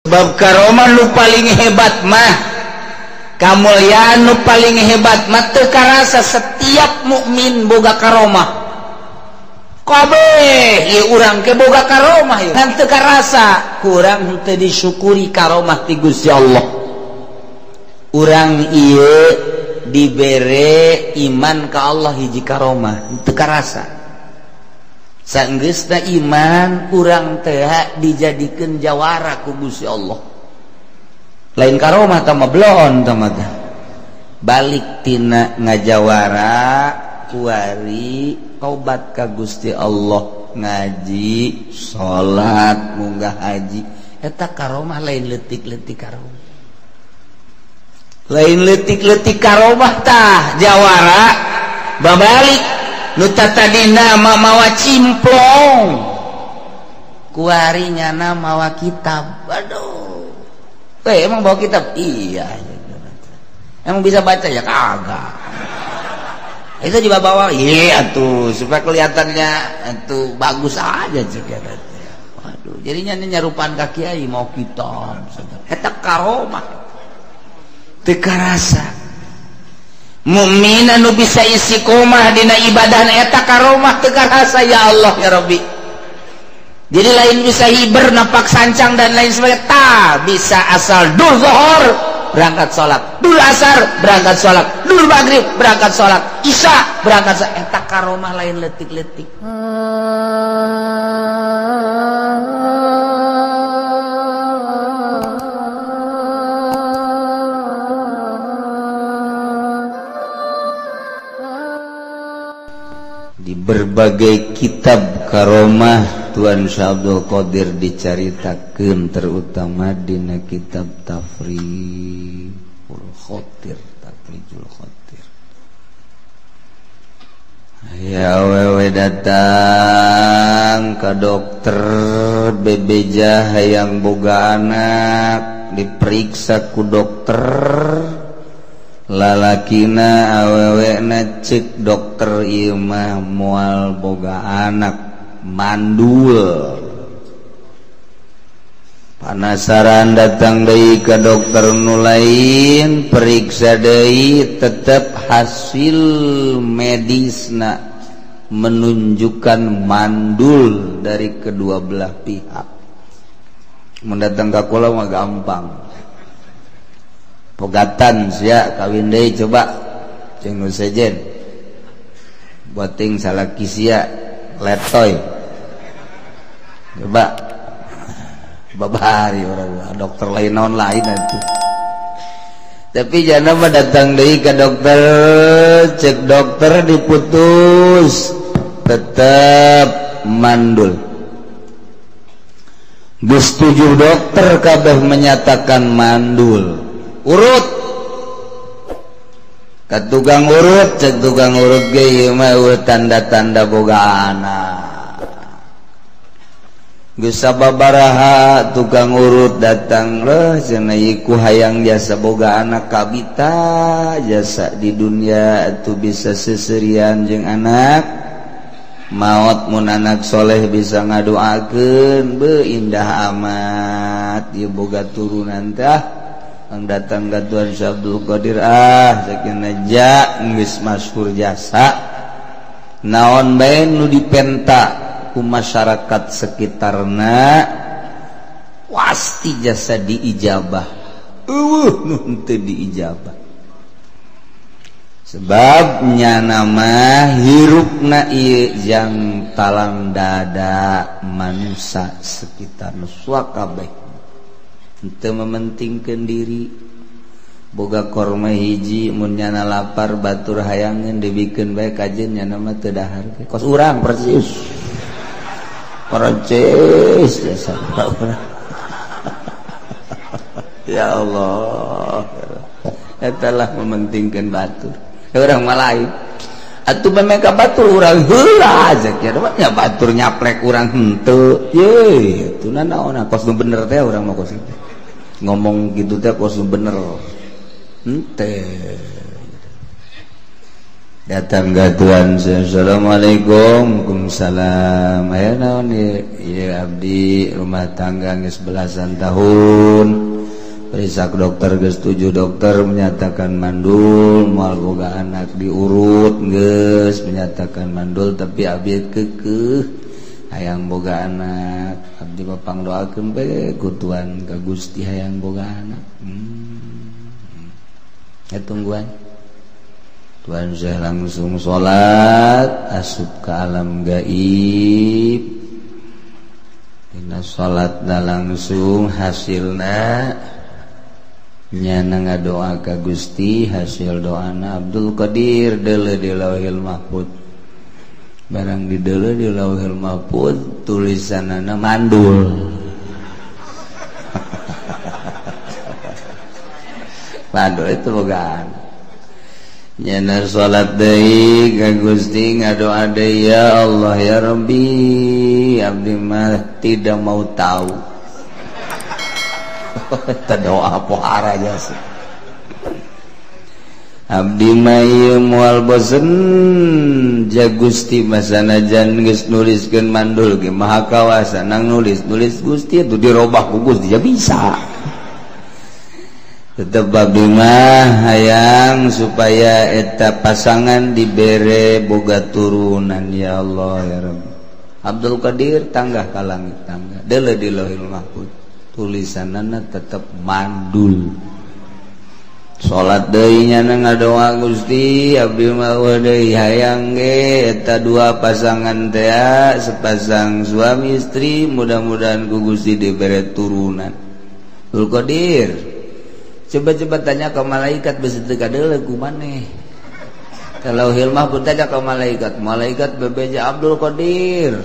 bab karomah nu paling hebat mah kamuliaan nu paling hebat mah teu karasa setiap mukmin boga karomah kabeh ieu urang ke boga karomah ieu ngan teu karasa kurang teu disyukuri karomah ti Gusti Allah urang ieu dibere iman ka Allah hiji karomah teu karasa saenggeusna iman urang teh dijadikeun jawara ku Gusti Allah lain karomah tah mah belon tah mah balik tina ngajawara kuari tobat ka Gusti Allah ngaji salat munggah haji eta karomah lain leutik-leutik karomah lain leutik-leutik karomah tah jawara babalik nu tadina mawa cimplong kuari nyana mawa kitab aduh emang bawa kitab iya emang bisa baca ya kagak itu juga bawa iya tuh supaya kelihatannya itu bagus aja juga waduh jadinya nyarupan kaki kiai mau kitab eta karomah teu karasa mukmin anu bisa istiqomah dina ibadah eta karomah teu karasa ya Allah ya Rabbi jadi lain bisa hiber napak sancang dan lain sebagainya tah bisa asal dul zuhur berangkat sholat dul asar berangkat sholat dul maghrib berangkat sholat isya berangkat sholat eta karomah lain letik-letik di berbagai kitab karomah Tuan Syekh Abdul Qadir dicaritakeun terutama dina kitab Tafrijul Khatir ya awewe datang ka dokter bebeja hayang boga anak diperiksa ku dokter lalakina awewena cek dokter ieu mah moal boga anak mandul panasaran datang deui ka dokter nu lain periksa deui tetep hasil medisna menunjukkan mandul dari kedua belah pihak mendatang ka kula mah gampang pogatan sia kawin deui coba jeung nu sejen boting salaki sia letoy coba babari orang dokter lain naon lain itu tapi jangan mah datang deui ka dokter cek dokter diputus tetap mandul geus 7 dokter kabeh menyatakan mandul urut ka tukang urut cek tukang urut ge ieu mah tanda-tanda boga anak geus sababaraha tukang urut datang leuh cenah iku hayang jasa boga anak kabita jasa di dunia atuh bisa seserian jeung anak maot mun anak soleh bisa ngadoakeun beuh indah amat ieu boga turunan teh ang datang ka Tuan Syekh Abdul Qadir sakinah ja geus masyhur jasa naon bae nu dipenta ku masyarakat sekitarna pasti jasa diijabah nu teu diijabah sebab nyana mah hirupna ieu jang talang dada manusia sekitar nuswa kabeh teu mementingkeun diri boga korma hiji mun nyana lapar batur hayangeun dibikeun bae kajeun nyana mah teu dahar kos urang persis jasa ya Allah etalah mementingkeun batur urang mah lain atuh memeka batur urang heula aja kira nya batur nyaplek urang henteu ye itu naon kos nu bener teh urang mah kos ngomong gitu teh kos nu bener henteu datang ke Tuhan. Assalamualaikum. Waalaikumsalam. Aya naon ieu abdi rumah tangga geus belasan tahun. Periksa ke dokter geus 7 dokter menyatakan mandul, moal boga anak diurut geus menyatakan mandul, tapi abdi keukeuh hayang boga anak. Abdi papang doakeun bae ku Tuhan ka Gusti hayang boga anak. Tungguan Tuhan saya langsung sholat asup ke alam gaib. Dina sholatna langsung hasilna nyana ngadoa ka Gusti. Hasil doana Abdul Qadir deuleu di Lauhil Mahfuz. Barang dideuleu di Lauhil Mahfuz tulisanana mandul. Mandul itu bogaan. Nyana salat deui ka Gusti ngadoa deui, ya Allah ya Rabbi, abdi mah tidak mau tahu. Eta doa pohara aja sih. Abdi mah ieu moal bosen ja Gusti mah sanajan geus nuliskeun mandul ge maha kawasa nang nulis Gusti itu dirobah ku Gusti ya bisa. Tetep abdi mah hayang supaya eta pasangan dibere boga turunan, ya Allah ya Rabbi. Abdul Qadir tanggah ka langit tangga deuleu di Lauhil Mahfuz tulisanana tetep mandul. Salat deui nyana ngadoa Gusti abdi mah deui hayang ge eta dua pasangan teh sepasang suami istri mudah-mudahan ku Gusti dibere turunan. Abdul Qadir coba tanya ke malaikat begitu kadeuleu ku maneh. Kalau hilmah pun tanya ke malaikat bebeja Abdul Qadir.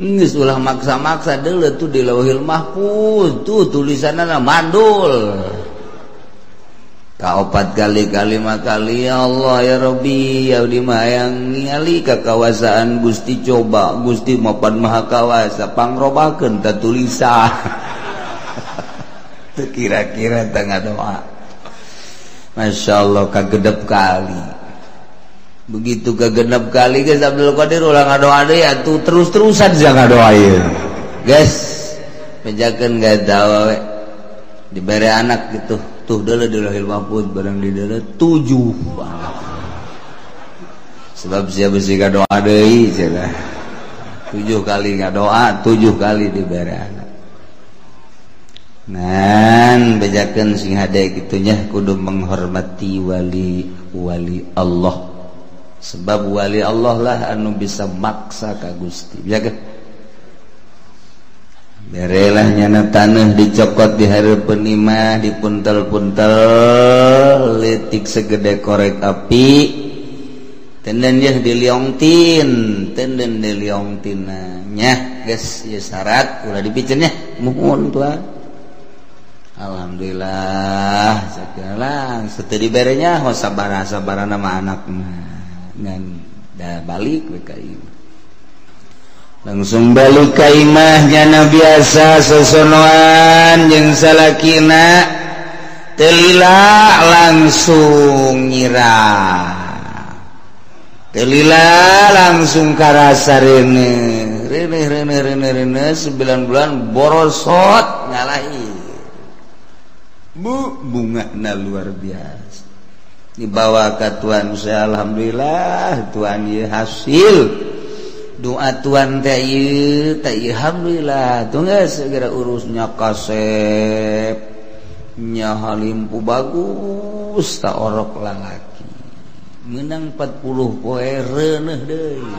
Geus ulah maksa-maksa deuleu tuh di Lauhil Mahfuz tuh tulisanana mandul. Kaopat kali 5 kali, ya Allah ya Rabbi, abdi mah hayang ningali kakawasaan Gusti, coba Gusti mapan maha kawasa pangrobakeun ta tulisan. Kira-kira tengah doa. Masya Allah kagedep kali. Begitu kagedep kali guys Abdul Qadir ulah ngadoa deui atuh terus-terusan jangan ngadoa ieu. Guys, pejakeun gada we. Dibere anak gitu. Tuh deuleu di Lauhil Mahfuz barang di deuleu 7 anak. Sebab sia bisi ngadoa deui cenah. 7 kali ngadoa, 7 kali dibere anak. Nan bejakeun sing hade kitunya kudu menghormati wali Allah. Sebab wali Allah lah anu bisa maksa ka Gusti. Bejakeun. Berelah nyana taneuh dicokot di hareupeun imah dipuntel-puntel leutik segede korek api. Tenden ye diliongtin, tenden diliongtina. Nya geus ieu syarat ulah dipikeun nya. Muhun Tuhan. Alhamdulillah sekarang setelah diberenya sabar nama anak ngan dah balik ke imah langsung balik ke imah nyana biasa sesonoan jeung salakina telila langsung nyirah telila langsung karasa rene 9 bulan borosot ngalahi bunga luar biasa dibawa ke Tuhan saya. Alhamdulillah Tuhan ieu hasil doa Tuhan teh ieu alhamdulillah tuh geus segera urusnya kasep nya halimpu bagus tak orok lalaki menang 40 poe reuneuh deui.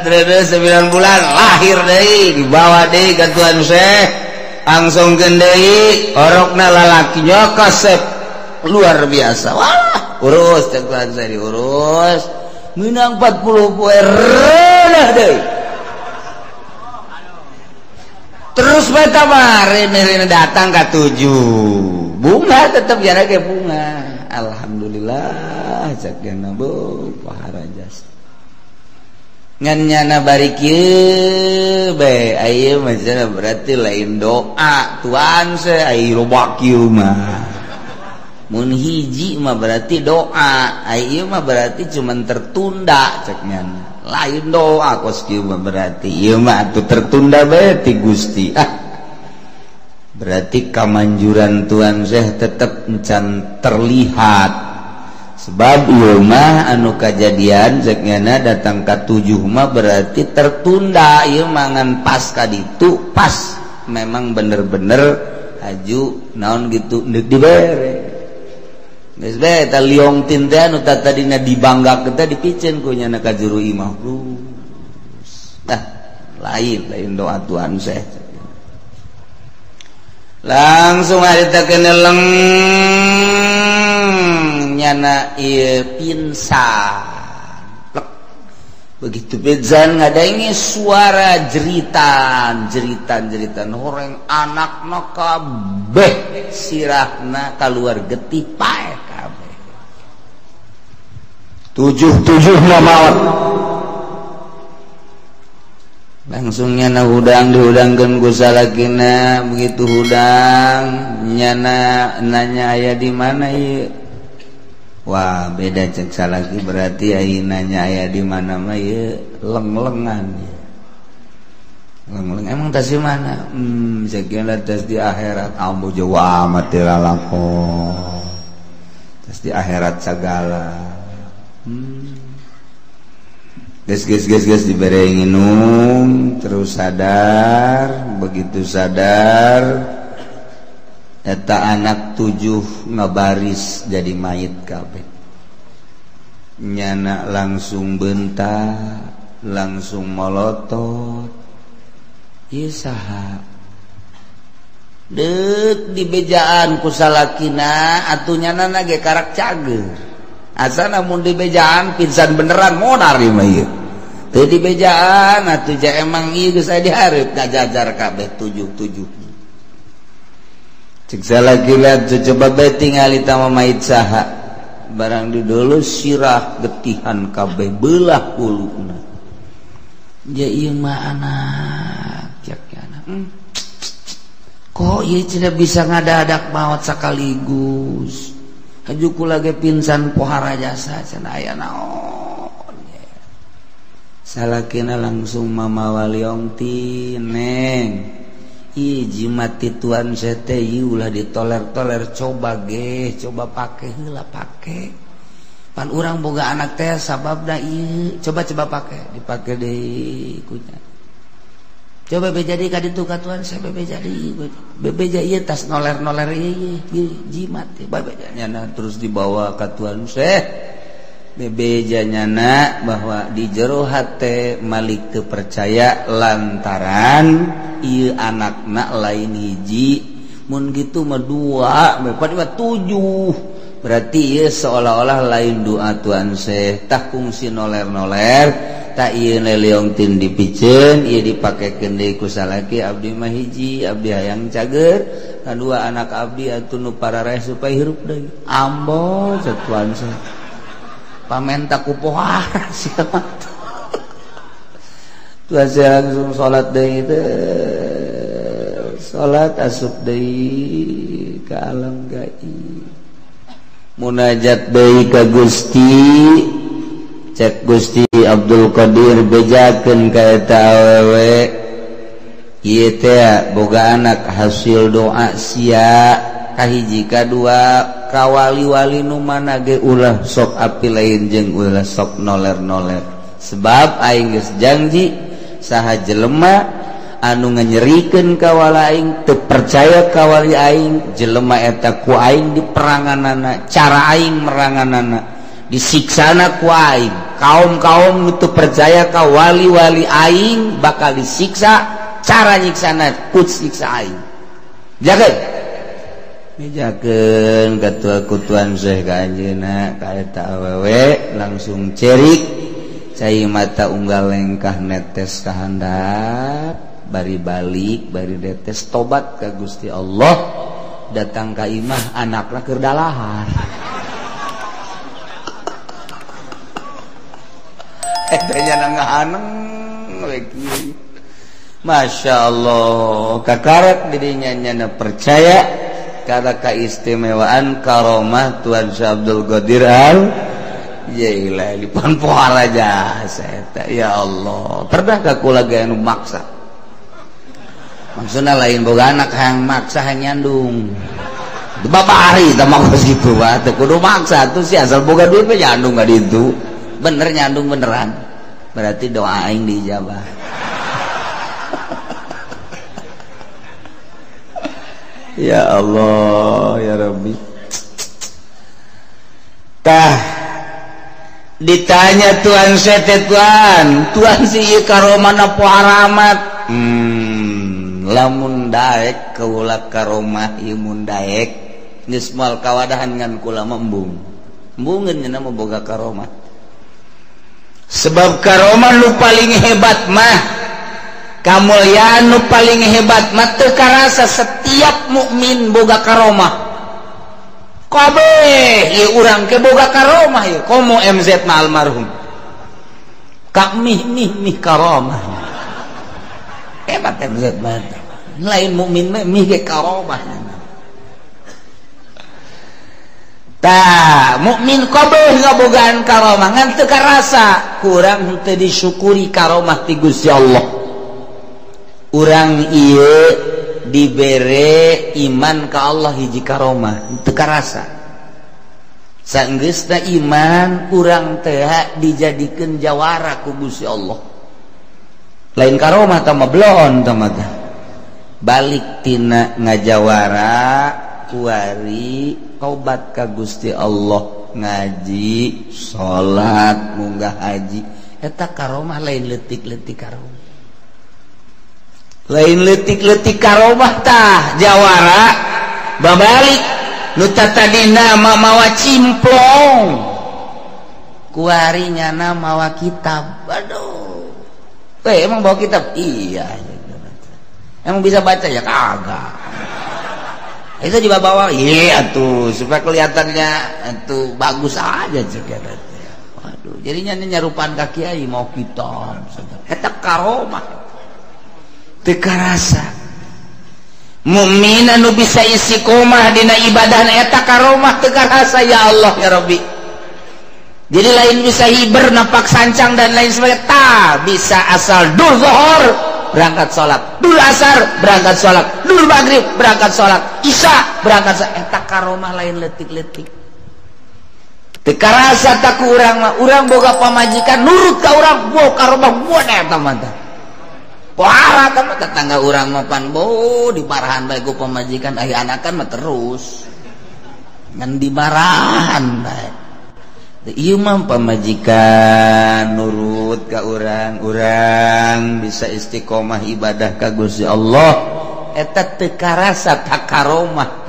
Terus 9 bulan lahir deui dibawa deui ka Tuhan Syekh angsungkeun deui orokna lalaki kasep luar biasa. Wah urus teh Tuhan Syekh diurus meunang 40 poe reuneuh deui. Terus beta mah rene datang ka 7 bunga tetep jana ge bunga. Alhamdulillah cakena bu pahara jasa. nyana bari kieu bae aya mah berarti lain doa tuan se ai loba kieu mah mun hiji mah berarti doa ieu mah berarti cuman tertunda cek nyana lain doa kos kieu mah berarti ieu mah atuh tertunda bae ti Gusti berarti kamanjuran tuan Syekh tetep encan terlihat sebab ieu mah anu kajadian cek nyana datang ka 7 mah berarti tertunda ieu mah ngan pas ka ditu pas memang bener-bener haju naon gitu neuk dibere geus bae eta liong tin teh anu tadina dibanggakeun teh dipicen ku nyana ka juru imah lain doa tuan Syekh langsung haritakeun leng nyana ieu pinsan begitu pingsan ngadainge suara jeritan horeng anakna kabeh sirahna kaluar getih pae kabeh 7 maot langsung nyana hudang dihudangkeun ku salakina begitu hudang nyana nanya aya di mana ieu wah beda cek salaki berarti ayeuna nya aya di mana mah ieu leng-lengan leng-leng emang tas di mana ceuk tas di akhirat ambo jawa amat teh lalakon tas di akhirat sagala Ges dibere nginum terus sadar begitu sadar eta anak 7 ngabaris jadi mayit kabeh nyana langsung bentak langsung molotot ieu saha deuk dibejaan ku salakina atuh nyana ge karak cager asana mun dibejaan pingsan beneran modar ieu mah ieu teu dibejaan atuh ja emang ieu geus aya di hareup ngajajar kabeh 7 cek salaki lihat coba bae tingali tama mayit saha barang di dulu sirah getihan kabeh beulah kuluna ja ieu mah anak anak kok ieu tidak bisa ngadadak maot sakaligus haju kula ge pinsan pohara jasa cenah aya naon salakina langsung mamawa liong ti neng ieu jimat ti tuan sete ieu ulah ditoler-toler coba pake heula pake pan urang boga anak teh sababna ieu coba pake dipake deui kunya coba bejadi ka ditu ka tuan saya bebeja ieu tas noler-noler ieu jimat babejanya terus dibawa ka tuan Syekh bebeja nyana bahwa di jero hate malik teu percaya lantaran ieu anakna lain hiji mun kitu mah 2 padahal 7 berarti ieu seolah-olah lain doa tuan Syekh tah kungsi noler-noler tak ieu leleong tin dipicen ieu dipakekeun deui ku salaki abdi mah hiji abdi hayang cager kadua anak abdi atuh nu parareh supaya hirup deui ambo satuan Syekh pamenta ku pohara sia mah tuan Syekh langsung salat deui teh salat asup deui ka alam gaib munajat deui ka Gusti cek Gusti Abdul Qadir bejakeun ka eta awewe ieu teh boga anak hasil doa sia kahiji kadua kawali-wali nu mana ge ulah sok api lain jeung ulah sok noler-noler sebab aing geus janji saha jelema anu nganyerikeun ka wali aing teu percaya ka wali aing jelema eta ku aing diperanganana cara aing meranganana disiksana ku aing kaum-kaum itu percaya ka wali-wali aing bakal disiksa cara nyiksana ku siksa aing jakeun bejakeun katua kutuan Syekh ka anjeunna ka eta awewe langsung cerik cai mata unggal lengkah netes ka handap bari balik bari netes tobat ka Gusti Allah datang ka imah anakna keur dalahar etanya nangahaneng lagi. Masya Allah kakarak dirinya nyana percaya karena keistimewaan karomah Tuan Syekh Abdul Qadir Al Jailani di pohara jasa ya Allah pernah kula gaya nu maksa maksudnya lain boga anak yang maksa yang nyandung bapak hari tak mau gitu pak kudu maksa tuh sih asal boga duit mah nyandung gak itu bener nyandung beneran berarti doa aing dijabah. Ya Allah ya Rabbi tah ditanya Tuhan sete Tuhan si karomana poharamat lamun daek kaulah karomah imun daek nismal kawadahan ngan kula membung embungeun nama boga karomah sebab karomah lu paling hebat mah kamuliaan nu paling hebat mah teu karasa setiap mukmin boga karomah kabeh ieu urang ke boga karomah ieu komo MZ mah almarhum mih karomah hebat MZ mah lain mukmin mah mih ge karomah tah mukmin kabeh ngabogaan karomah ngan teu karasa kurang teu disyukuri karomah ti Gusti Allah urang ieu dibere iman ka Allah hiji karomah teu karasa saenggeusna iman urang teh dijadikeun jawara ku Gusti Allah lain karomah tah mah blon tah mah balik tina ngajawara kuari tobat ka Gusti Allah ngaji salat munggah haji eta karomah lain leutik-leutik karomah lain letik-letik karomah tah jawara babalik nu tadina mawa cimplong kuarinya mawa kitab aduh emang bawa kitab iya emang bisa baca ya kagak itu juga bawa iya tuh supaya kelihatannya itu bagus aja juga waduh jadinya nyarupan kaki kiai mau kitab eta karomah teu karasa mukmin anu bisa istiqomah dina ibadah eta karomah teu karasa ya Allah ya Rabbi jadi lain bisa hiber nampak sancang dan lain sebagainya tah bisa asal dur zuhur berangkat sholat dur asar berangkat sholat dur maghrib berangkat sholat isya berangkat sholat eta karomah lain letik-letik teu karasa tak ku urang mah urang boga pamajikan nurut ka urang boga karomah buat eta mah pohara kan tetangga orang mapan bo diparahan baik ku pemajikan aya anakan mah terus ngan dimarahan baik ieu mah pamajikan nurut ka urang bisa istiqomah ibadah ka Gusti Allah eta teu karasa tak karomah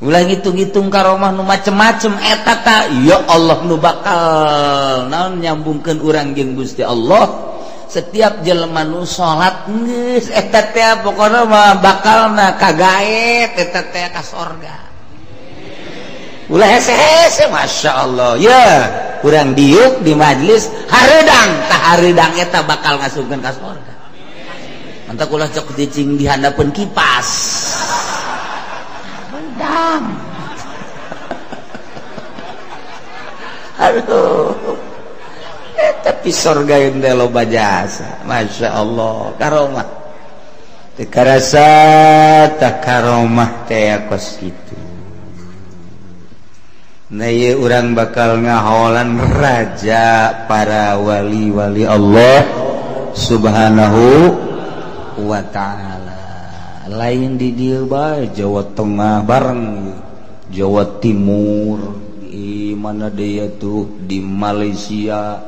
ulah ngitung-ngitung karomah nu macem-macem eta tah ya Allah nu bakal naon nyambungkeun urang jeung Gusti Allah setiap jelema nu salat geus eta teh pokona mah bakalna kagaet eta teh ka surga ulah hese-hese masyaallah ya urang diuk di majelis hareudang tah hareudang eta bakal ngasupkeun ka surga mantap ulah cok dicing di handapeun kipas hareudang aduh tapi surga yang loba jasa masya Allah karomah teu karasa tak karomah teh kos kitu nah ieu urang bakal ngaholan raja para wali-wali Allah subhanahu wa ta'ala lain di dieu bae Jawa Tengah bareng Jawa Timur di mana dia tuh di Malaysia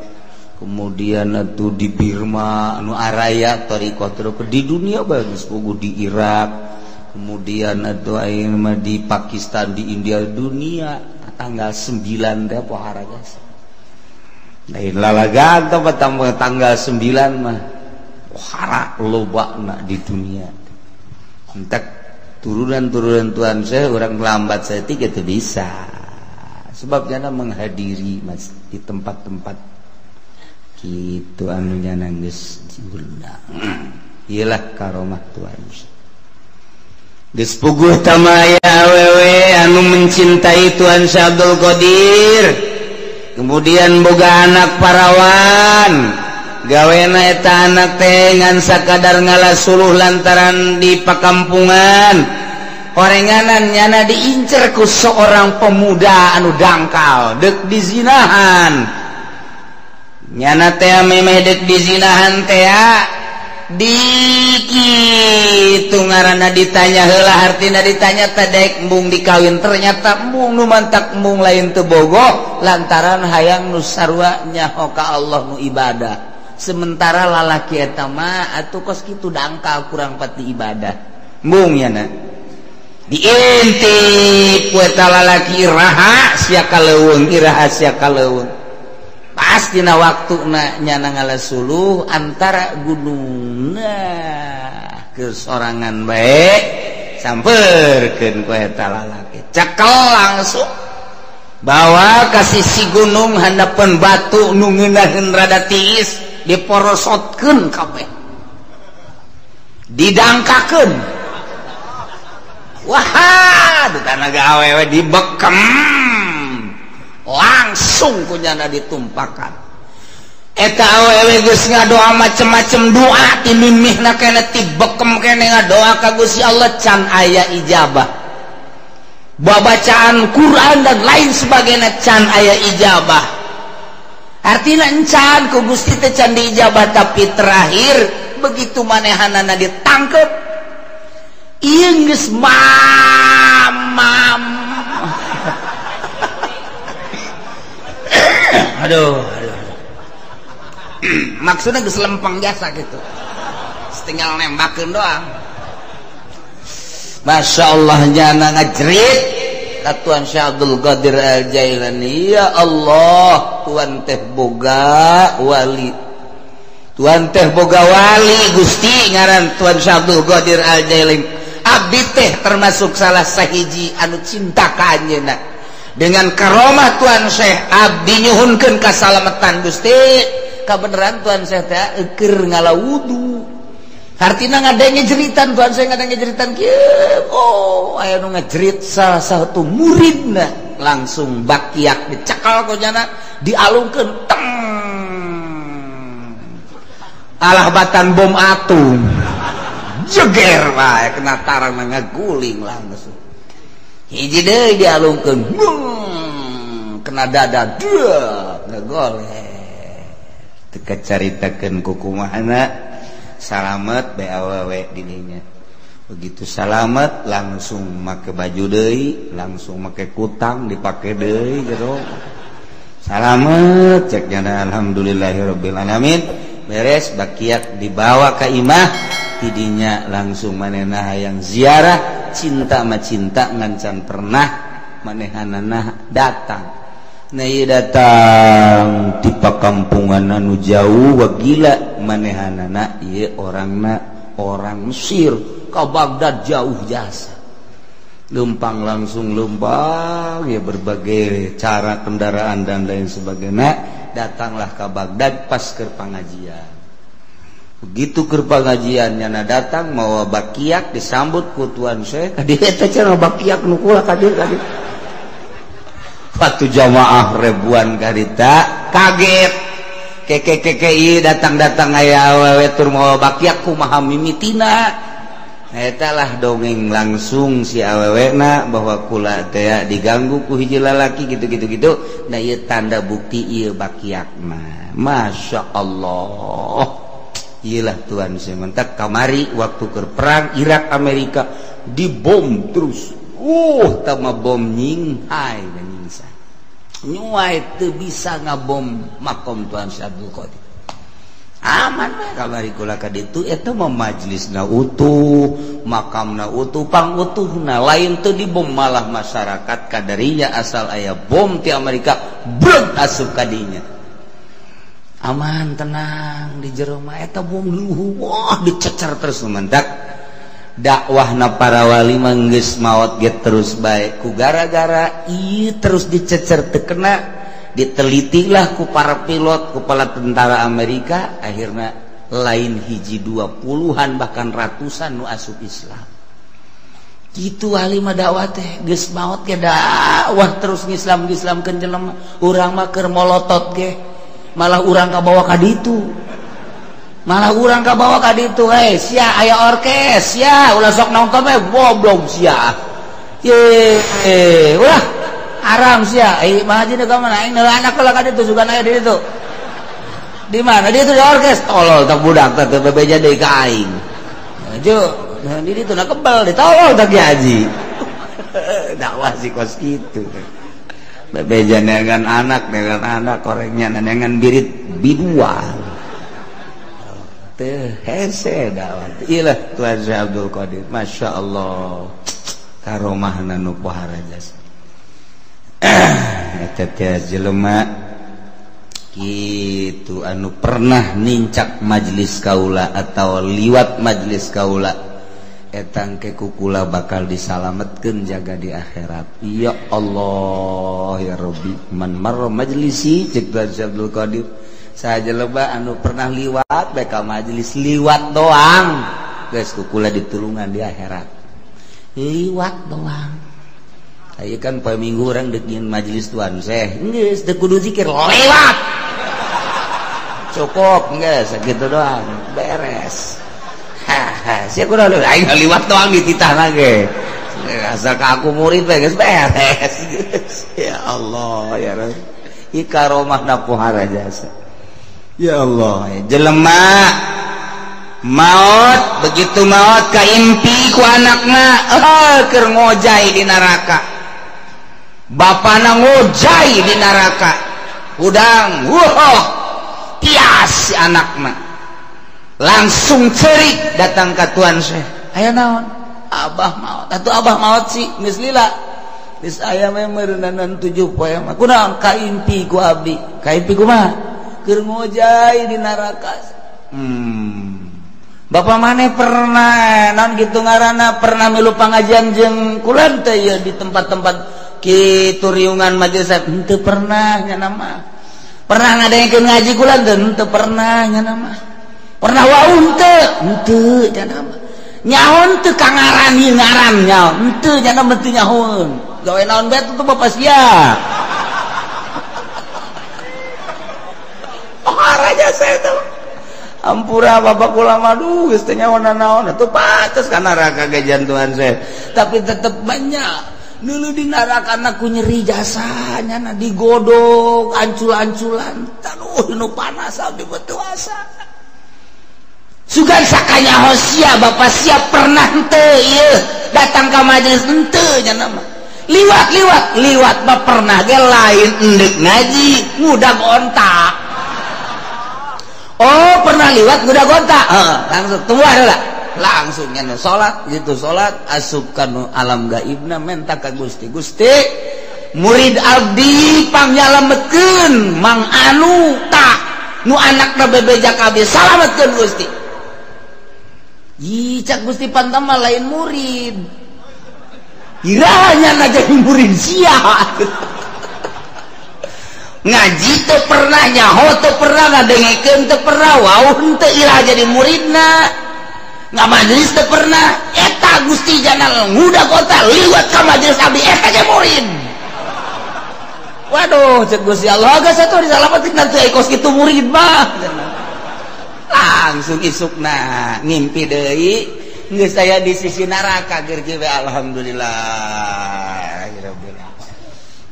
kemudian atuh di Birma anu araya tarikh di dunia bagus pugu di Irak kemudian atuh ayeuna mah di Pakistan di India dunia tanggal 9 teh pohara gas lain lalagan tanggal 9 mah pohara lobana di dunia entek turunan-turunan Tuhan saya orang lambat saya teu bisa sebabnya menghadiri mas di tempat-tempat gitu anunya nangis diundang. Iyalah karomah Tuhan. Geus puguh tamaya awewe anu mencintai Tuhan Syekh Abdul Qadir, kemudian boga anak parawan, gawena eta anak teh ngan sakadar ngalasuluh lantaran di pakampungan, orenganan nyana diincer ku seorang pemuda anu dangkal dek dizinahan. Nyana teh memeh dek dizinahan teh dikitu ngaranna ditanya heula artina ditanya tadek embung dikawin ternyata embung nu mantak embung lain teu bogoh lantaran hayang nu sarua nyaho ka Allah nu ibadah sementara lalaki eta mah atuh kos kitu dangkal kurang pati ibadah embung nyana diintip ku eta lalaki iraha sia kaleuweung iraha sia kaleuweung pas dina waktuna nyana ngalasuluh antara gunungna ke sorangan bae sampeurkeun ku eta lalaki cekel langsung bawa ka sisi gunung handapeun batu nu ngeunaheun rada tiis diporosotkeun kabeh didangkakeun wah di tanaga awewe dibekem langsung kunyana ditumpakan eta awewe geus ngadoa macem-macem doa ti mimihna keneh ti bekem keneh ngadoa ka Gusti Allah can aya ijabah babacaan Quran dan lain sebagainya can aya ijabah artina encan ku Gusti teh can diijabah tapi terakhir begitu manehanana ditangkep ieu geus mamam aduh maksudnya geus lempeng jasa gitu tinggal nembakeun doang. Masya Allah nyana ngajrit ka Tuan Syekh Abdul Qadir Al-Jailani. Ya Allah, Tuan teh boga wali, Tuan teh boga wali Gusti ngaran Tuan Syekh Abdul Qadir Al-Jailani. Abdi teh termasuk salah sahiji anu cinta ka anjeunna. Dengan karomah Tuan Syekh abdi nyuhunkeun kasalamatan Gusti. Kabeneran Tuan Syekh teh keur ngalawudu. Artina ngadenge jeritan Tuan Syekh ngadenge jeritan kieu. Oh, aya nu ngajerit salah satu muridna langsung bakiak dicekal kojana dialungkeun teng. Alah batan bom atom. Jeger wae kena tarang ngaguling langsung. Hiji deui dialungkeun. Kena dada deuh ngagoler. Teu kacaritakeun ku kumahana salamet bae awewe di dinya. Begitu salamet langsung make baju deui, langsung make kutang dipake deui jero. Salamet cek jana alhamdulillahirabbil alamin. Beres bakiak dibawa ka imah tidinya langsung manehna hayang ziarah. Cinta mah cinta ngancan pernah manehanana datang. Nah ieu datang di pakampungan anu jauh wagila manehanana ieu orangna orang Mesir ka Baghdad jauh jasa. Lempang langsung lempang ya berbagai cara kendaraan dan lain sebagainya. Datanglah ke Baghdad pas keur pangajian. Begitu keur pangajian nyana datang mawa bakiak disambut ku Tuan Syekh. Kadieu teh cenah bakiak nu kula kadieu. Waktu jamaah ribuan karita kaget. Keke datang-datang aya awewe tur mawa bakiak kumaha mimitina. Eta lah dongeng langsung si awewena bahwa kula teh diganggu ku hiji lalaki gitu. Nah ieu tanda bukti ieu bakiakna. Masya Allah. Iyalah Tuhan sementak kamari waktu keur perang Irak Amerika dibom terus. Tama bom nyinghai dan nyingsa. Nyuai teu bisa ngabom makom Tuan Syekh Abdul Qadir. Aman we kamari kula ka ditu eta mah majlisna utuh, makamna utuh, pangutuhna lain teu dibom malah masyarakat kadarinya asal aya bom ti Amerika breg asup ka dinya. Aman tenang di jero mah eta bom luhu wah dicecer terus mendak. Dakwahna para wali mah geus maot ge terus bae ku gara-gara ieu terus dicecer teu kena ditelitilah ku para pilot, kepala tentara Amerika, akhirnya lain hiji 20-an bahkan ratusan nu asup Islam. Gitu alimah dakwah teh geus maot ge dakwah terus ngislam-ngislamkeun jelema. Urang mah keur molotot ge malah urang kabawa ka ditu. Sia aya orkes sia ulah sok nongton we goblok sia. Ulah haram sia. Mah haji ka mana aing neuleuh anak heula ka ditu sugan aya di ditu. Di mana? Di itu di orkes. Tolol tak budak teh bebeja deui ka aing. Di ditu na kebal ditolol tak haji. Dakwah si kos kitu. Bebeja dengan anak korengnya dengan birit bidual. Teh hese dakwah. Ilah Tuan Syekh Abdul Qadir. Masya Allah. Karomahna nu pohara jas. Eta teh jelema kitu anu pernah nincak majlis kaula atau liwat majlis kaula etang ke kukula bakal disalametkeun jaga di akhirat. Ya Allah ya Rabbi man marra majlisi cek Syekh Abdul Qadir saja loba anu pernah liwat bae ka majlis liwat doang geus kukula ditulungan di akhirat liwat doang. Ayo kan poe minggu urang deuk nyin majlis tuan Syekh geus teu kudu zikir lewat cukup geus sakitu doang beres. Sia kudu aing liwat doang dititahna ge asal ka aku murid we geus beres. Ya Allah ya Rabb ikaromahna pohara jasa. Ya Allah jelema maot begitu maot kaimpi ku anakna keur ngojai di neraka. Bapana ngojai di neraka. Udang tias si anakna. Langsung cerik datang ka Tuan Syekh. Aya naon? Abah maot. Atuh abah maot sih geus lila. Geus aya mah meureunan 7 poe mah. Kunaon kaimpi ku abdi? Kaimpi kumaha? Keur ngojai di neraka. Bapak maneh pernah naon kitu ngaranna pernah milu pangajian jeung kula teh ya di tempat-tempat kitu riungan majelis henteu pernah nya nama. Pernah ngadaengkeun ngaji kula teu pernah nya nama. Pernah wau henteu nya nama. Nyaon teu kangaran ieu ngaran nyaon henteu nya nama teu nyahoun. Gawe naon bae tuh Bapak sia. Raja saya tuh ampura bapak ulama duh geus teh nyaon naon atuh pates ka neraka ge jantuan Syekh tapi tetep banyak dulu di neraka ku nyeri jasanya na digodog ancul-anculan tanuh nu panas abdi bertuasa sugan sakanya hosia bapak siap pernah henteu ieu datang ka majelis henteu nya nama liwat mah pernah ge lain endek ngaji ngudag ontak. Oh pernah liwat kuda gonta langsung tunggu adalah langsung nyana salat gitu salat asup kanu alam gaibna menta ka Gusti murid abdi pangnyalametkeun Mang Anu tak nu anakna bebeja kabeh salametkeun Gusti cak Gusti pantama lain murid iranya jadi murid sia ngaji teu pernah nyaho teu pernah ngadengekeun teu pernah wau henteu irah jadi muridna ngamajelis teu pernah eta Gusti janal ngudag kota liwat ka majelis abdi eta ge murid. Waduh cek Gusti Allah geus atuh disalametkeun teu ekos kitu murid mah langsung isukna ngimpi deui geus aya di sisi neraka geur kieu alhamdulillah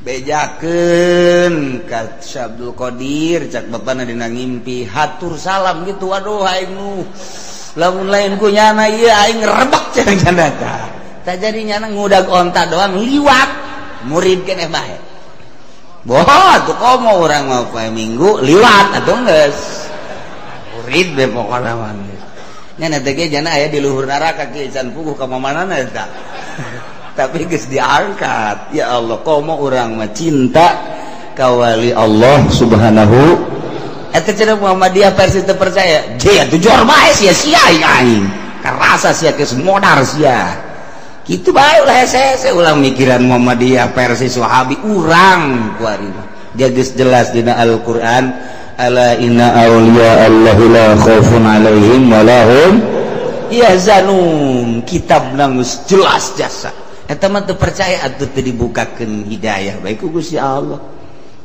bejakeun ka Syekh Abdul Qadir cak bapana dina ngimpi hatur salam gitu aduh aing nu lamun lain ku nyana ieu aing rebek cenah cenah tah jadi nyana ngudag onta doang liwat murid keneh bae boh atuh komo urang mah poe minggu liwat atuh geus murid be pokona mah nyana teh ge jana aya di luhur neraka kieu can puguh ka mamanana eta tapi geus diangkat. Ya Allah komo urang mah cinta ka wali Allah subhanahu eta cenah Muhammadiyah versi teu percaya dia tuh jor bae sia-sia aing karasa sia geus modar sia kitu bae ulah hese ulah mikiran Muhammadiyah versi Wahabi urang ku ari Geus jelas dina Al-Qur'an, ala inna awliya Allahi la khaufun alaihim wa lahum yahzanun. Kitab nanggus jelas jasa. Eta mah teu percaya atuh teu dibukakeun hidayah bae ku Gusti Allah.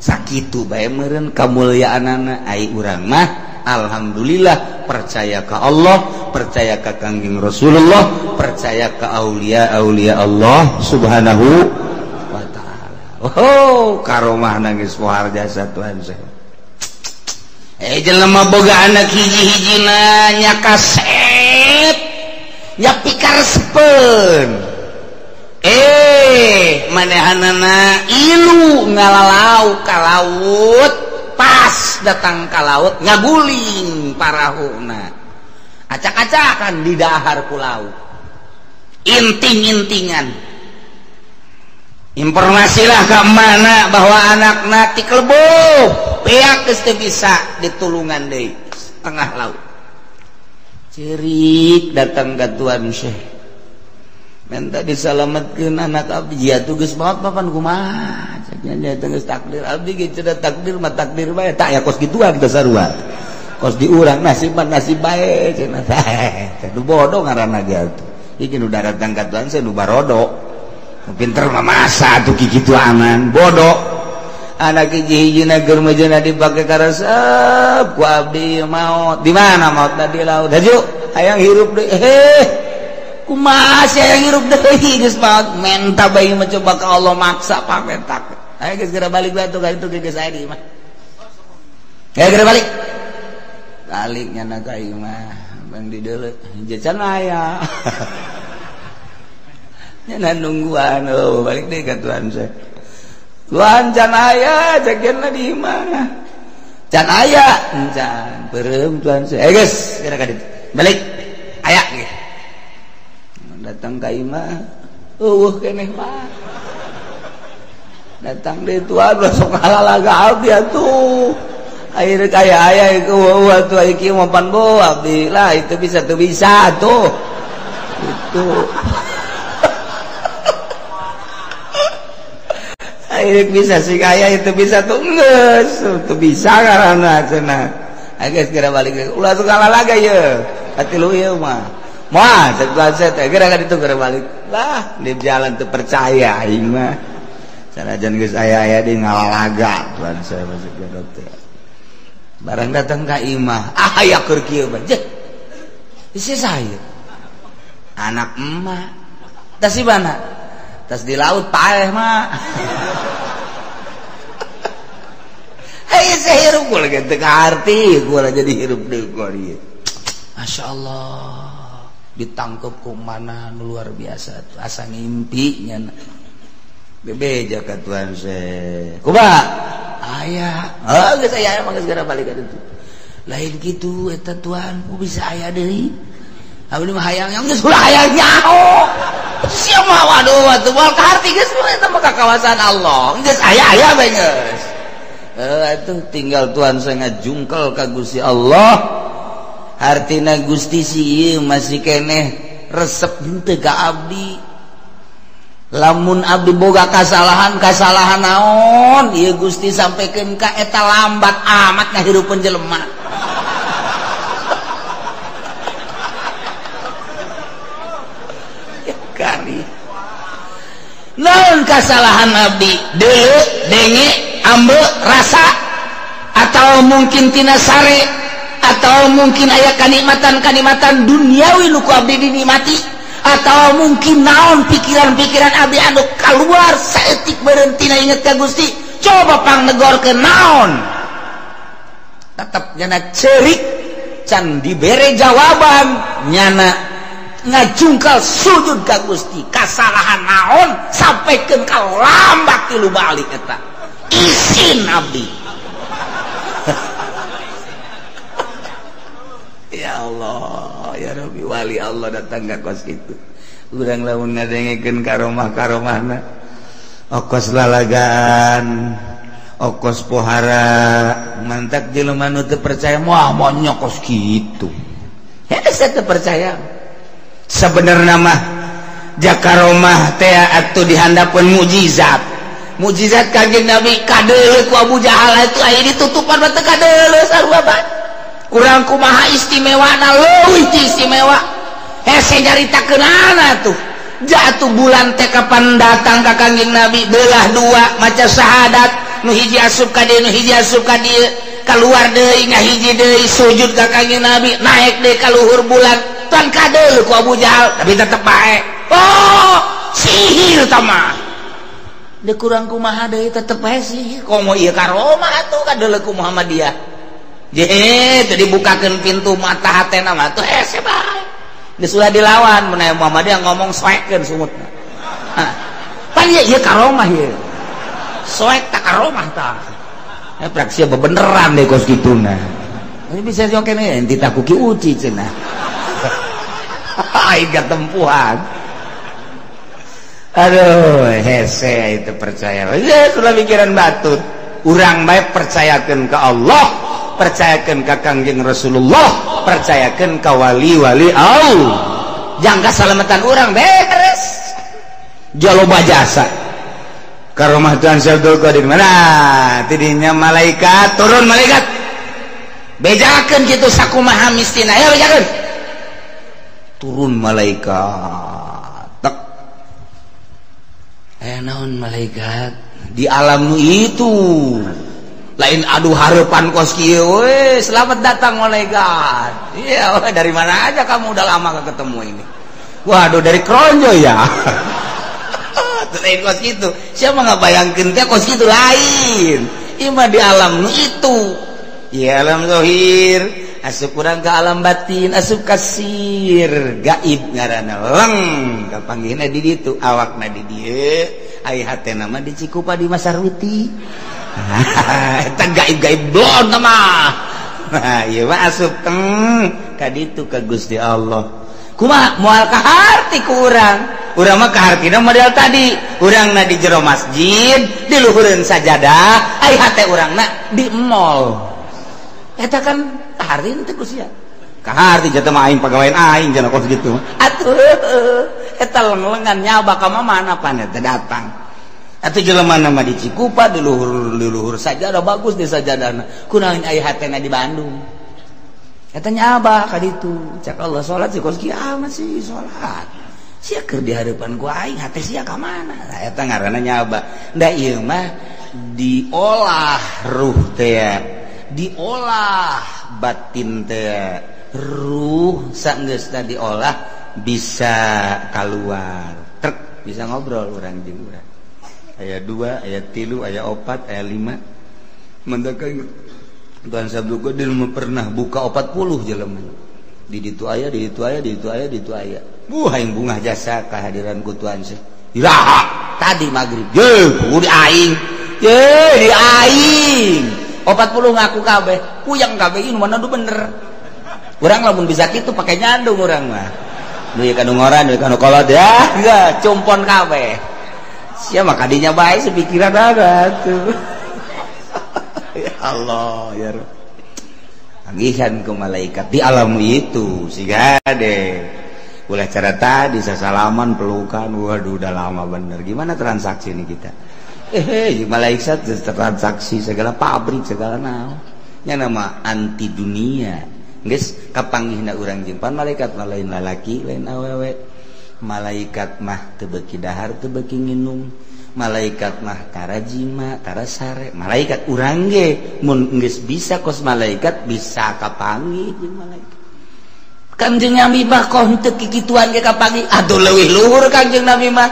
Sakitu bae meureun kamulyaanana ai urang mah alhamdulillah percaya ka Allah, percaya ka Kangjeng Rasulullah, percaya ka aulia-aulia Allah Subhanahu wa taala. Oh, karomahna geus pohar jasa Tuhan saya. Jelema boga anak hiji-hijina nya kasep, nya pikarespeun. Manehanana ilu ngalalau ka laut, pas datang ka laut ngaguling parahuna, acak-acakan di dahar ku laut, inting-intingan. Informasilah ke mana bahwa anakna ti kelebuk peak geus teu bisa ditulungan deui tengah laut. Cerik datang ka Tuan Syekh, minta disalametkeun anak abdi atuh geus maot papan kumaha cenah geus takdir abdi ge cenah takdir mah takdir bae tak ya kos gituan kita sarua kos di urang nasib bae cenah teh nu bodoh ngaranna ge atuh iki nu datang ka Tuhan saya nu barodo pinter mah masa atuh kitu aman bodoh anak hiji-hijina keur mejana dipake karesep ku abdi maot di mana maotna di laut haju hayang hirup deui kumaha saya hirup deui geus maot menta bae mah coba ka Allah maksa pamentak aya geus geura balik bae tuh ka itu geus aya di mah aya geura balik nya na ka ieu mah bang di deuleu jajan aya nya nungguan balik deui ka Tuhan saya Tuhan can aya jagenna di mana can aya can beureum Tuhan saya geus geura ka ditu balik aya ge datang ka imah keneh mah datang deui Tuhan sok halalaga abdi atuh air kaya aya ieu atuh iki mah pan bo abdi lah itu bisa tuh bisa tuh itu air bisa sih kaya itu bisa tuh geus tuh bisa karana cenah geus geura balik ulah sok halalaga ieu atilu ieu mah mah setelah saya geura-geura itu geura balik lah di jalan tuh percaya aing mah sanajan geus aya-aya di ngalalaga Tuhan saya masuk ke dokter barang datang ka imah aya keur kieu mah jeh isi saya anak emak tas di mana tas di laut paeh mah hei saya hirup gua lagi teu ngarti gua jadi hirup deui gua ieu Masya Allah ditangkep ku mana luar biasa asa ngimpi nya bebeja ka Tuhan saya kumaha aya geus aya mah geus geura balik ka ditu lain kitu eta Tuhan ku bisa aya deui abdi mah hayang yang geus ulah hayang nyaho sia mah waduh atuh moal ka harti geus eta mah kakawasan Allah geus aya bae geus atuh tinggal Tuhan saya ngajungkel ka Gusti Allah artina Gusti si masih keneh resep henteu ka abdi lamun abdi boga kasalahan naon ieu Gusti sampaikeun ka eta lambat amat ngahirupeun jelema kali naon kasalahan abdi deuleu denge ambe rasa atau mungkin tina sare atau mungkin aya kanikmatan duniawi nu ku abdi dinikmati atau mungkin naon pikiran-pikiran abdi anu kaluar saeutik berhentina inget ka Gusti coba pangnegorkeun naon tetep nyana cerik can dibere jawaban nyana ngajungkal sujud ka Gusti kasalahan naon sampaikeun ka lambat tilu balik eta izin abdi ya Allah ya Rabbi wali Allah datang ke kos gitu urang lamun ngadengekeun karomah-karomahna okos lalagaan okos pohara mantak jelema nu teu percaya moal nyokos kitu henteu teu percaya sebenarnya mah jakaromah teh atuh dihandapeun mukjizat mukjizat Kanjeng Nabi kadeuleu ku Abu Jahal itu aya ditutupan mah teu kadeuleu sarua bae urang kumaha istimewana leuwih ti istimewa hese nyaritakeunana tuh jatuh bulan teh kapan datang ka Kanjeng Nabi belah dua maca syahadat nu hiji asup ka dieu nu hiji asup ka dieu keluar deui ngahiji deui sujud ka Kanjeng Nabi naik deui ka luhur bulan tan kadeuleu ku Abu Jahal tapi tetep bae oh sihir tamah de kurang kumaha deui tetep bae sihir komo ieu karomah atuh kadeuleu ku Muhammadiyah je teu dibukakeun pintu mata hatena mah tuh hese bae geus ulah dilawan mun aya Muhammadiyah ngomong soekeun sumutna pan ieu karomah ieu soek tak karomah tah praksi bebeneran deh kos kituna ini bisa jokin ya enti tak kuki uci cenah aing gatempuhan aduh hese itu percaya ya sudah pikiran batut urang bae percayakeun ka Allah percayakeun ka Kangjeng Rasulullah percayakeun ka wali-wali Allah jangka salamatan urang beres jaloba jasa karomah Tuhan Abdul Qadir mana tidinya malaikat turun malaikat bejakeun kitu sakumaha mistina aya bejakeun turun malaikat naon malaikat di alam itu lain aduh harapan kos kieu we selamat datang malaikat iya dari mana aja kamu udah lama gak ketemu ini waduh dari Kronjo ya lain kos gitu siapa nggak bayangkan teh kos gitu lain ima di alam itu ya alam zahir asup kurang ke alam batin asup kasir gaib ngaranna leng kapanggihna di ditu awakna di dieu ai hatena mah di Cikupa di Masaruti eta gaib-gaib blon mah nah ieu mah asup ka ditu ka Gusti Allah kumaha moal kaharti ku urang mah kahartina model tadi urangna di jero masjid di luhureun sajadah ai hate urangna di mall eta kan kaharti teh kusia kaharti jata mah aing pagawean aing cenah kos gitu atuh eta leng-lengan nyaba ka mana pan eta datang atuh jelema mah di Cikupa di luhur sajadah bagus di sajadahna kunaon ai hatena di Bandung eta nyaba ka ditu cak Allah salat si kos kieu masih salat sia keur di harapan ku aing hate sia ka mana eta ngaranna nyaba da ieu mah diolah ruh teh diolah batin teh ruh saenggeusna diolah bisa keluar trek bisa ngobrol urang jeung urang aya 2 aya 3 aya 4 aya 5 mendakan Tuhan Abdul Qadir pernah buka 40 jelema di ditu aya di ditu aya di ditu aya di ditu aya aing bungah jasa kehadiran ku Tuhan Syekh iraha tadi magrib ye di aing ye di aing 40 ngaku kabeh puyang kabeh ieu mana bener urang lamun bisa kitu pake nyandung urang mah duit kanu ngoran duit kanu kolot ya enggak cumpon kabeh sia mah kadinya bae sepikiran ada tuh ya Allah ya Rabb agihan ke malaikat di alam itu si gade boleh cara tadi sasalaman pelukan waduh udah lama bener gimana transaksi ini kita malaikat transaksi segala pabrik segala naon nya nama anti dunia geus kapanggihna urang jeung pan malaikat mah lain lalaki lain awewe malaikat mah teu beuki dahar teu beuki nginum malaikat mah tarajima tarasare malaikat urang ge mun geus bisa kos malaikat bisa kapanggih jeung malaikat Kanjeng Nabi mah kok henteu kikituan ge kapanggih aduh leuwih luhur Kanjeng Nabi mah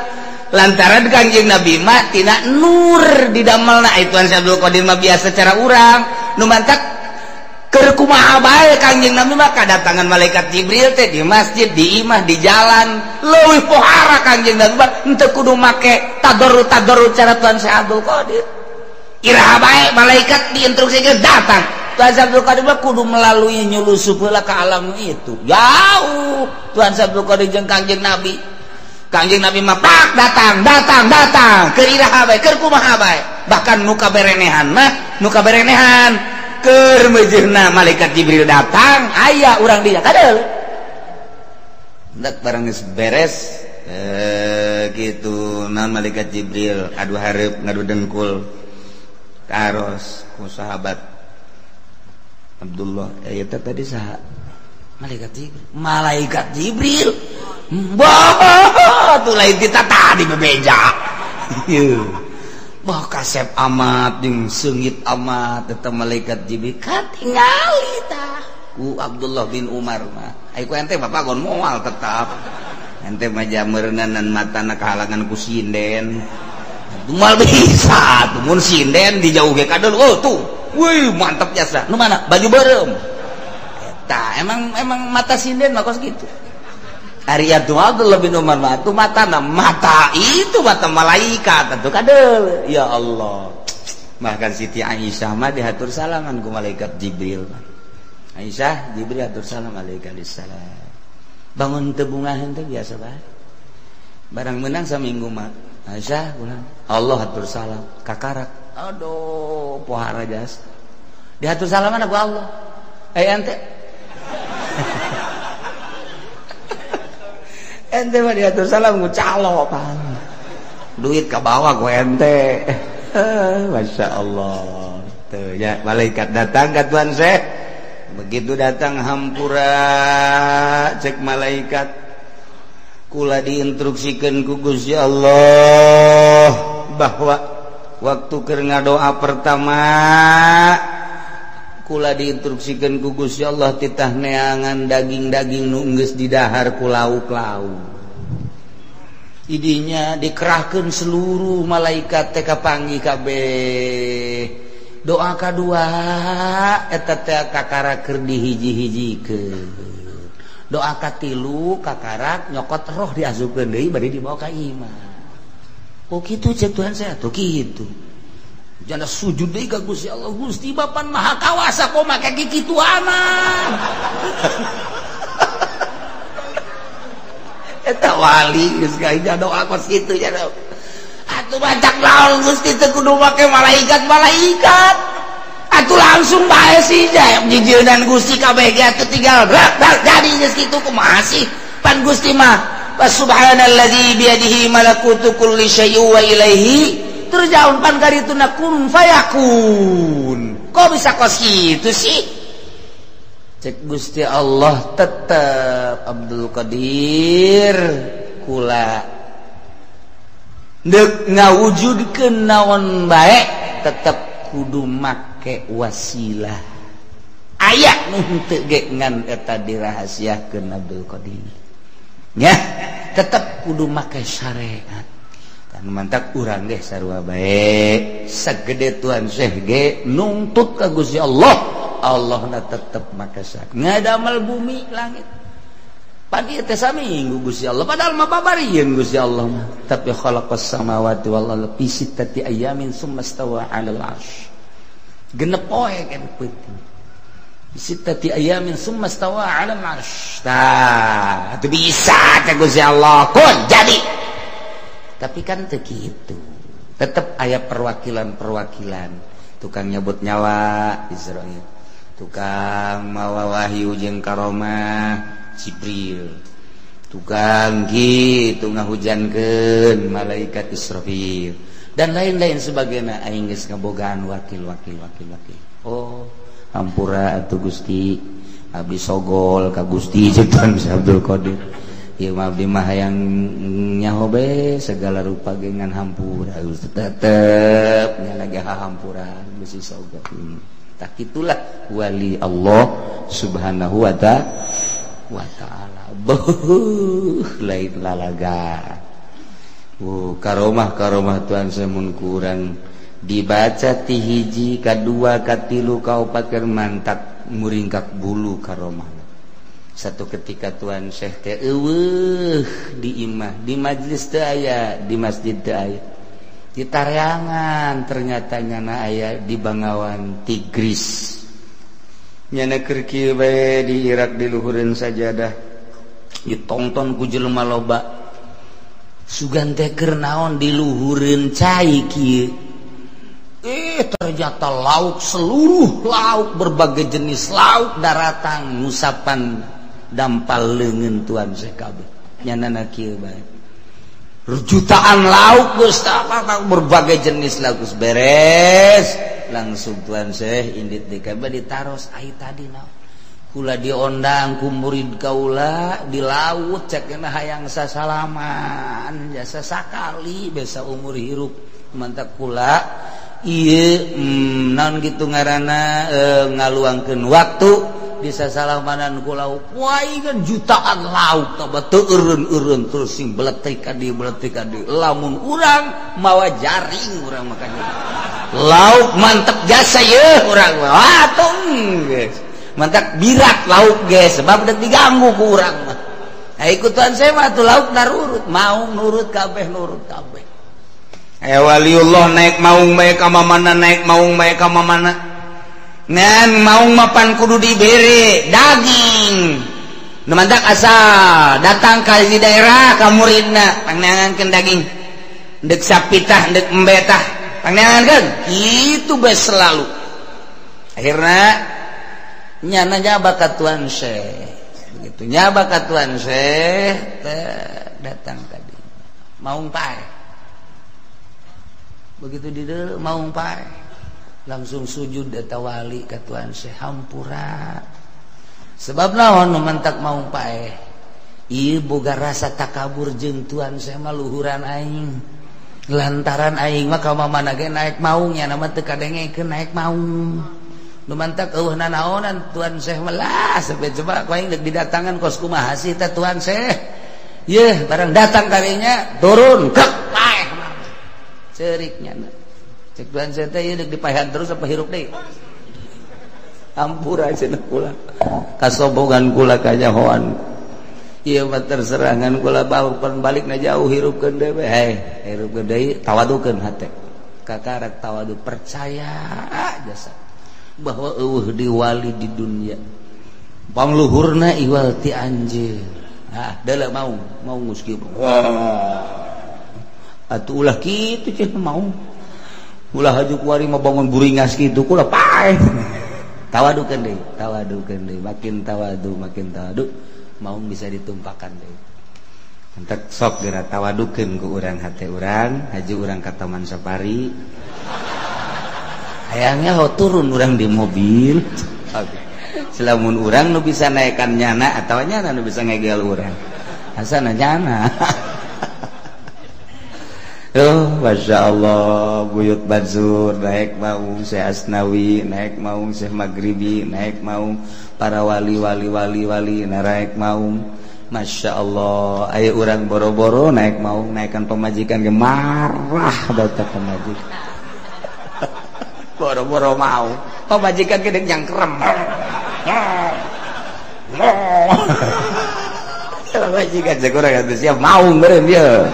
lantaran Kanjeng Nabi mah tina nur di damelna itu Abdul Qadir mah biasa cara urang nu mantak keur kumaha bae Kanjeng Nabi mah kadatangan malaikat Jibril teh di masjid di imah di jalan leuwih pohara Kanjeng Nabi mah henteu kudu make tadarrut cara Tuhan Abdul Qadir iraha bae malaikat diinstruksikeun datang Tuhan Abdul Qadir mah kudu melalui nyulusup heula ka alam itu jauh Tuhan Abdul Qadir jeung Kanjeng Nabi Kanjeng Nabi mah pak datang keur iraha bae keur kumaha bae bahkan nu kaberenehan keur meujeuhna malaikat Jibril datang aya urang dinya kadeul hendak barang geus beres gitu naon malaikat Jibril adu hareup ngadu dengkul karos ku sahabat Abdullah eta tadi saha malaikat Jibril bah tuh lain kita tadi bebeja bah kasep amat jeung seungit amat eta malaikat Jibril katingali tah ku Abdullah bin Umar mah ai ku ente bapak gon moal tetap ente mah jameureunan matana kahalangan ku sinden mal bisa tuh mun sinden dijauh ge kadul oh tuh wih mantap jasa nu mana baju beureum eta emang mata sinden mah kos kitu ari atuh Abdullah bin Umar mah atuh matana mata itu mata malaikat atuh kadul ya Allah bahkan Siti Aisyah mah dihatur salaman ku malaikat Jibril Aisyah Jibril atur salam alaikalissalam bangun teu bungaheun teh biasa bae barang menang saminggu mah Aisyah ulang Allah atur salam kakarak aduh pohara jas diatur salaman ku Allah ente ente mah diatur salam ku calo pan duit ka bawah ku ente Masya Allah tuh ya malaikat datang ke Tuhan Syekh begitu datang hampura cek malaikat kula diinstruksikeun ku Gusti Allah bahwa waktu keur ngadoa pertama kula diinstruksikeun ku Gusti Allah titah neangan daging-daging nu geus didahar ku lauk-lauk idinya dikerahkeun seluruh malaikat teh kapanggih kabeh doa kedua eta teh kakara keur dihiji-hijikeun doa katilu kakarak nyokot roh diasupkeun deui bari dibawa ka imam oh kitu cek Tuhan saya tuh kitu jana sujud deui ka Gusti Allah Gusti Bapan Maha Kawasa kok make kikituanan eta wali geus gaja doa kos kitu nya atuh bacak naon Gusti teu kudu make malaikat atuh langsung bae sih jijeunan Gusti kabeh ge atuh tinggal jadi geus kitu kumaha sih pan Gusti mah subhanalladzi biyadihi malakutu kulli syai'in wa ilaihi terjaun pan karituna kun fayakun kok bisa kos kitu sih cek Gusti Allah tetep Abdul Qadir kula deuk ngawujudkeun naon bae tetep kudu make wasilah aya nu henteu ge ngan eta dirahasiakeun Abdul Qadir nya tetep kudu make syariat kan mantap urang ge sarua bae sagede Tuhan Syekh ge nuntut ka Gusti Allah Allahna tetep make syariat ngadamel bumi langit padi teh saminggu Gusti Allah padahal mah babarieun Gusti Allah mah tapi khalaqas samawati wal ardi fi sittati ayamin tsumma stawa 'alal 'arsy genep poe kan peuting fi sittati ayamin tsumma stawa 'alal 'arsy tah atuh bisa teh Gusti Allah kun jadi tapi kan teu kitu tetep aya perwakilan-perwakilan tukang nyebut nyawa Israil tukang mawa wahyu jeung karomah Jibril tukang gitu ngahujankeun malaikat Israfil dan lain-lain sebagainya aing geus ngabogaan wakil oh hampura atuh Gusti abdi sogol ka Gusti jeung Abdul Qadir ieu mah abdi mah hayang nyaho be segala rupa gengan hampura tetep nya lagi hampura Gusti sogol tak itulah wali Allah subhanahu wa ta'ala lain lalaga karomah Tuhan semun kurang dibaca ti hiji kadua katilu kaopat keur mantap muringkak bulu karomah satu ketika Tuhan Syekh teh eueuh di imah di majlis teu aya di masjid teu aya di Taryangan ternyata nyana aya di Bangawan Tigris nyana keur kieu bae di Irak di luhureun sajadah ditonton ku jelema loba sugan teh keur naon di luhureun cai kieu ternyata lauk seluruh lauk berbagai jenis lauk daratan ngusapan dampal leungeun Tuhan Syekh kabeh nyanana kieu bae jutaan lauk geus berbagai jenis lauk geus beres langsung tuan Syekh indit di kabeh ditaros ai tadi naon kula diondang ku murid kaula di laut cekna hayang sasalaman jasa sakali besa umur hirup mantap kula ieu naon kitu ngaranna ngaluangkeun waktu di sasalamanan ku lauk waingan jutaan lauk tambah teu eureun terus sing beletik ka dieu lamun urang mawa jaring urang makanya lauk mantep jasa yeuh urang wah tong geus mantap birak lauk geus sebab deuk diganggu ku urang mah ikutan saya mah tuh lauk narurut mau nurut kabeh waliullah naik maung bae ka mamana naik maung bae ka mamana ngan maung mapan kudu dibere daging nemandak asal datang ka di daerah ka muridna pangneangankeun daging deuk sapitah deuk embetah pangneangankeun kitu bae selalu akhirna nyana nyaba ka tuan Syekh begitu nyaba ka tuan Syekh datang tadi maung pae begitu di dieu maung pae langsung sujud eta wali ka tuan Syekh hampura sebab naon nu mentak maung pae ieu boga rasa takabur jeung tuan Syekh mah luhuran aing lantaran aing mah ka mamana ge naek maung nya nama teu kadengekeun naek maung nu mantak eueuhna naonan tuan Syekh mah lah sampai coba ku aing deuk didatangan kos kumaha sih teh tuan Syekh yeuh barang datang karinya turun kek pae ceuriknya cek tuan Syekh teh ieu deuk dipaehan terus apa hirup deui ampura cenah kula kasombongan kula kanyahoan ieu mah terserangan kula bawa balikna jauh hirupkeun deui we hirupkeun deui tawadukeun hate kakarak tawadu percaya jasa bahwa eueuh di wali di dunia pangluhurna iwal ti anjeun dalah mau geus kieu atuh ulah kitu cenah mau ulah haju kuari mah bangun buringas kitu kula pae tawadukeun deui makin tawadu mau bisa ditumpakan deui entek sok geura tawadukeun ku urang hate urang haju urang ka Taman Safari hayangnya ho turun urang di mobil selamun urang nu bisa naekan nyana atawa nyana nu bisa ngegel urang asana nyana Masya Allah Buyut Bazur naik maung Syekh Asnawi naik maung Syekh Maghribi naik maung para wali naik maung Masya Allah ayo urang boro-boro naik maung naikkan pemajikan ge marah bauta pemajikan boro-boro mau pemajikan ge deuk nyangkrem pemajikan cek urang atuh siap maung beureum ieu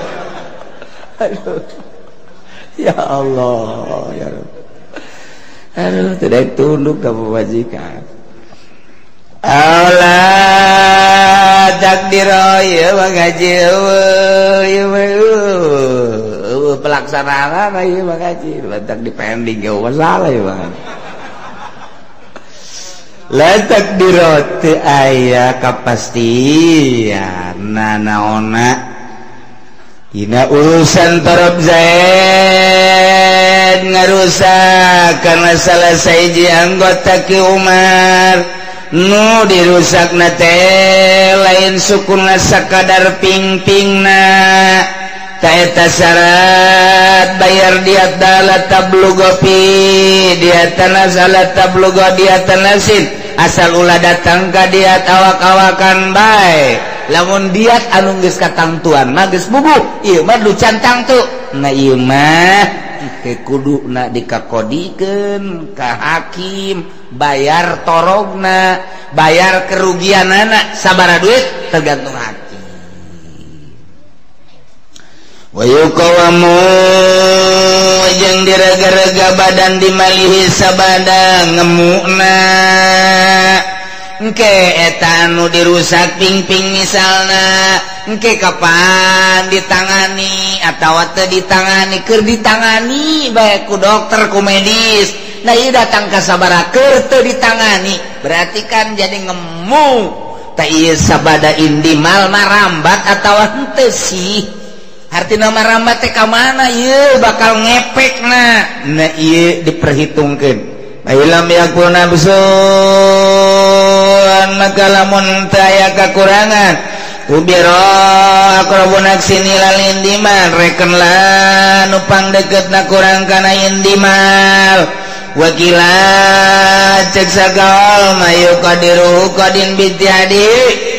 aduh ya Allah ya Rabb aduh tidak tunduk ke pemajikan Allah takdir ya mengaji pelaksanaan ya mengaji letak di pending ya masalah ya bang letak di roti ayah kepastian naona ina urusan Torop Zaid ngarusak karena salah saiji anggota Ki Umar nu dirusakna teh lain sukuna sakadar ping-pingna ta eta syarat bayar diat dalat tablugopi diatana salat tablugo diatanasin asal ulah datang ka diat awak-awakan bae lamun diat anu geus katangtuan mah geus bubuk ieu mah lucan tangtu na ieu mah kuduna dikakodikeun ka hakim bayar torogna bayar kerugianana sabaraha duit tergantung hakim wa yuqawamu jeung direga-rega badan dimalihi sabada ngemuna engke eta anu dirusak ping-ping misalna engke kapan ditangani atawa teu ditangani keur ditangani bae ku dokter ku medis nah ieu datang ka sabaraha keur teu ditangani berarti kan jadi ngemu tah ieu sabada indimal marambat atawa henteu sih artina maramba teh ka mana ieu bakal ngepekna nah ieu diperhitungkeun ilam yakuna bisun maka lamun teu aya kakurangan ubiro akrabun aksini lalindiman rekenlah nupang deketna kurang kana indimal wakila cek sagaol mayu qadiru qadin bitihadi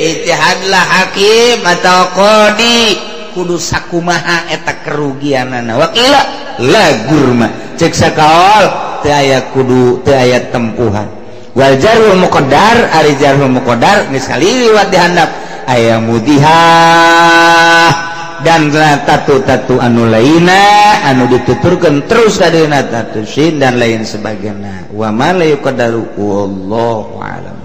itihadlah hakim atau qadi kudu sakumaha eta kerugianana wakila lagur mah cek sagaol teu aya kudu teu aya tempuhan wal jarhul muqaddar ari jarhul muqaddar geus kaliwat dihandap aya mudihah dan tatu-tatu anu lainna anu dituturkeun terus kadina tatu sin dan lain sebagainya wa ma la yuqaddaru wallahu a'lam.